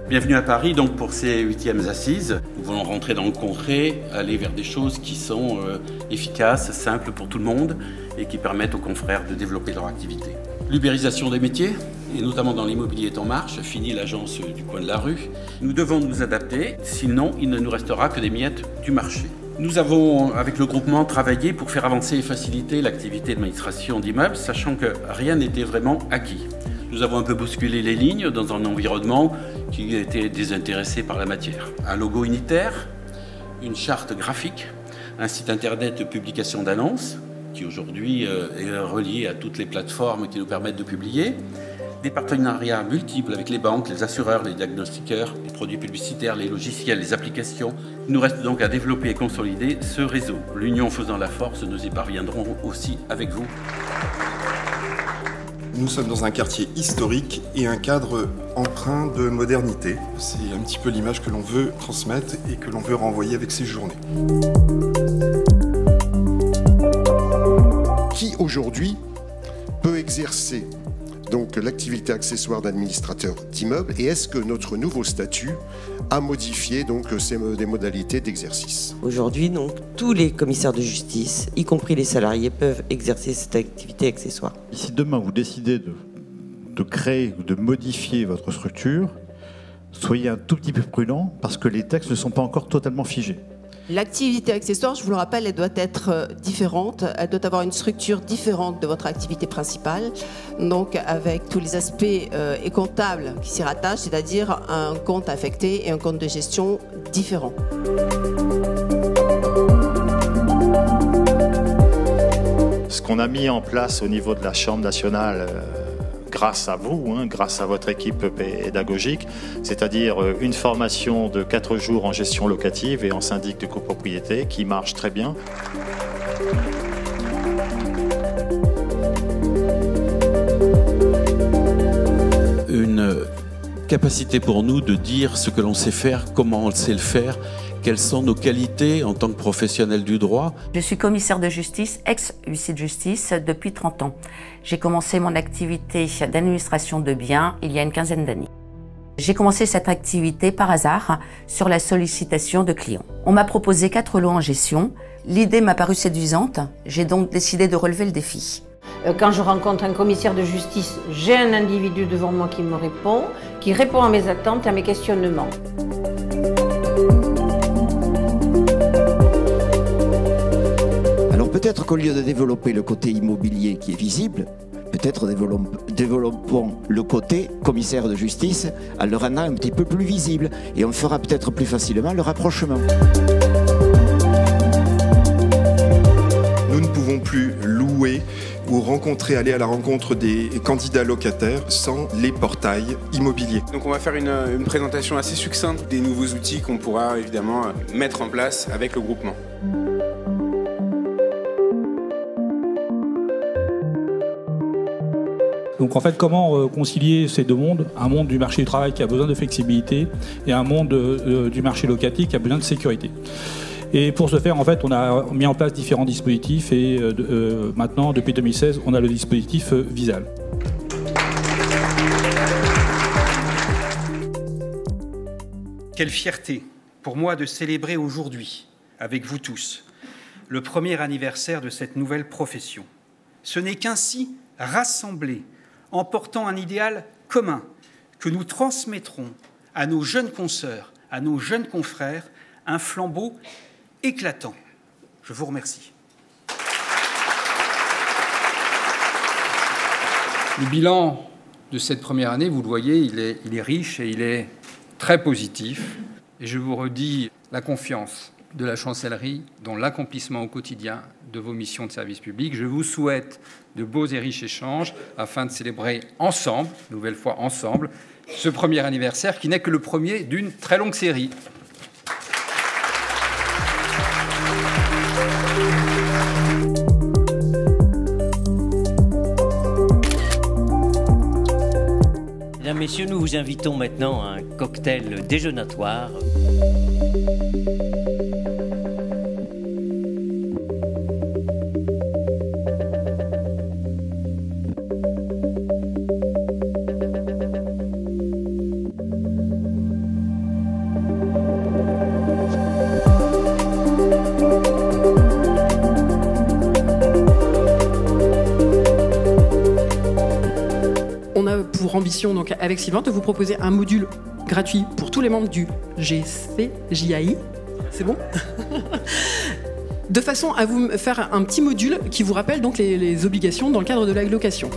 Bienvenue à Paris donc pour ces 8e assises. Nous voulons rentrer dans le concret, aller vers des choses qui sont efficaces, simples pour tout le monde et qui permettent aux confrères de développer leur activité. L'ubérisation des métiers, et notamment dans l'immobilier est en marche, fini l'agence du coin de la rue. Nous devons nous adapter, sinon il ne nous restera que des miettes du marché. Nous avons, avec le groupement, travaillé pour faire avancer et faciliter l'activité d'administration d'immeubles, sachant que rien n'était vraiment acquis. Nous avons un peu bousculé les lignes dans un environnement qui était désintéressé par la matière. Un logo unitaire, une charte graphique, un site internet de publication d'annonces, qui aujourd'hui est relié à toutes les plateformes qui nous permettent de publier, des partenariats multiples avec les banques, les assureurs, les diagnostiqueurs, les produits publicitaires, les logiciels, les applications. Il nous reste donc à développer et consolider ce réseau. L'union faisant la force, nous y parviendrons aussi avec vous. Nous sommes dans un quartier historique et un cadre empreint de modernité. C'est un petit peu l'image que l'on veut transmettre et que l'on veut renvoyer avec ces journées. Qui aujourd'hui peut exercer donc l'activité accessoire d'administrateur d'immeuble, et est-ce que notre nouveau statut a modifié donc des modalités d'exercice? Aujourd'hui, donc, tous les commissaires de justice, y compris les salariés, peuvent exercer cette activité accessoire. Si demain vous décidez de créer ou de modifier votre structure, soyez un tout petit peu prudent parce que les textes ne sont pas encore totalement figés. L'activité accessoire, je vous le rappelle, elle doit être différente, elle doit avoir une structure différente de votre activité principale, donc avec tous les aspects et comptables qui s'y rattachent, c'est-à-dire un compte affecté et un compte de gestion différent. Ce qu'on a mis en place au niveau de la Chambre nationale, grâce à vous, grâce à votre équipe pédagogique, c'est-à-dire une formation de 4 jours en gestion locative et en syndic de copropriété qui marche très bien. Une capacité pour nous de dire ce que l'on sait faire, comment on sait le faire, quelles sont nos qualités en tant que professionnels du droit. Je suis commissaire de justice, ex-huissier de justice depuis 30 ans. J'ai commencé mon activité d'administration de biens il y a une quinzaine d'années. J'ai commencé cette activité par hasard sur la sollicitation de clients. On m'a proposé 4 lots en gestion. L'idée m'a paru séduisante. J'ai donc décidé de relever le défi. Quand je rencontre un commissaire de justice, j'ai un individu devant moi qui répond à mes attentes et à mes questionnements. Alors peut-être qu'au lieu de développer le côté immobilier qui est visible, peut-être développons le côté commissaire de justice en le rendant un petit peu plus visible et on fera peut-être plus facilement le rapprochement. Nous ne pouvons plus louer ou aller à la rencontre des candidats locataires sans les portails immobiliers. Donc on va faire une présentation assez succincte des nouveaux outils qu'on pourra évidemment mettre en place avec le groupement. Donc en fait, comment concilier ces deux mondes? Un monde du marché du travail qui a besoin de flexibilité et un monde du marché locatif qui a besoin de sécurité. Et pour ce faire, en fait, on a mis en place différents dispositifs et maintenant, depuis 2016, on a le dispositif Visal. Quelle fierté pour moi de célébrer aujourd'hui, avec vous tous, le premier anniversaire de cette nouvelle profession. Ce n'est qu'ainsi, rassemblés, en portant un idéal commun que nous transmettrons à nos jeunes consoeurs, à nos jeunes confrères, un flambeau éclatant. Je vous remercie. Le bilan de cette première année, vous le voyez, il est riche et il est très positif. Et je vous redis la confiance de la chancellerie dans l'accomplissement au quotidien de vos missions de service public. Je vous souhaite de beaux et riches échanges afin de célébrer ensemble, nouvelle fois ensemble, ce premier anniversaire qui n'est que le premier d'une très longue série. Mesdames, Messieurs, nous vous invitons maintenant à un cocktail déjeunatoire. notre ambition, donc avec Sylvain, de vous proposer un module gratuit pour tous les membres du GCJAI. C'est bon? De façon à vous faire un petit module qui vous rappelle donc les obligations dans le cadre de la location.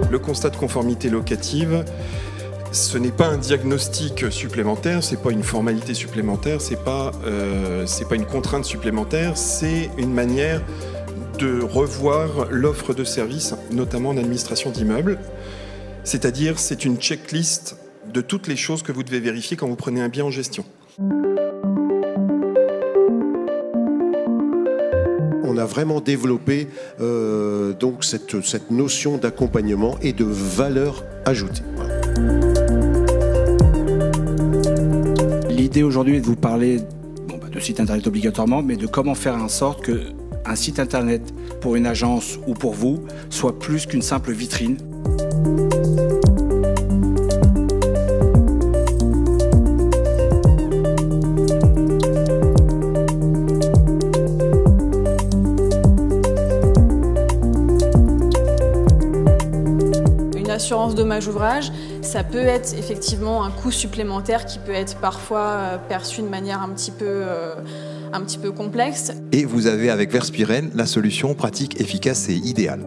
Le constat de conformité locative, ce n'est pas un diagnostic supplémentaire, c'est pas une formalité supplémentaire, c'est pas une contrainte supplémentaire, c'est une manière de revoir l'offre de services, notamment en administration d'immeubles. C'est-à-dire, c'est une checklist de toutes les choses que vous devez vérifier quand vous prenez un bien en gestion. On a vraiment développé donc cette notion d'accompagnement et de valeur ajoutée. Voilà. L'idée aujourd'hui est de vous parler de site internet obligatoirement, mais de comment faire en sorte qu'un site internet pour une agence ou pour vous soit plus qu'une simple vitrine. Assurance dommage ouvrage, ça peut être effectivement un coût supplémentaire qui peut être parfois perçu de manière un petit peu complexe. Et vous avez avec Verspiren la solution pratique, efficace et idéale.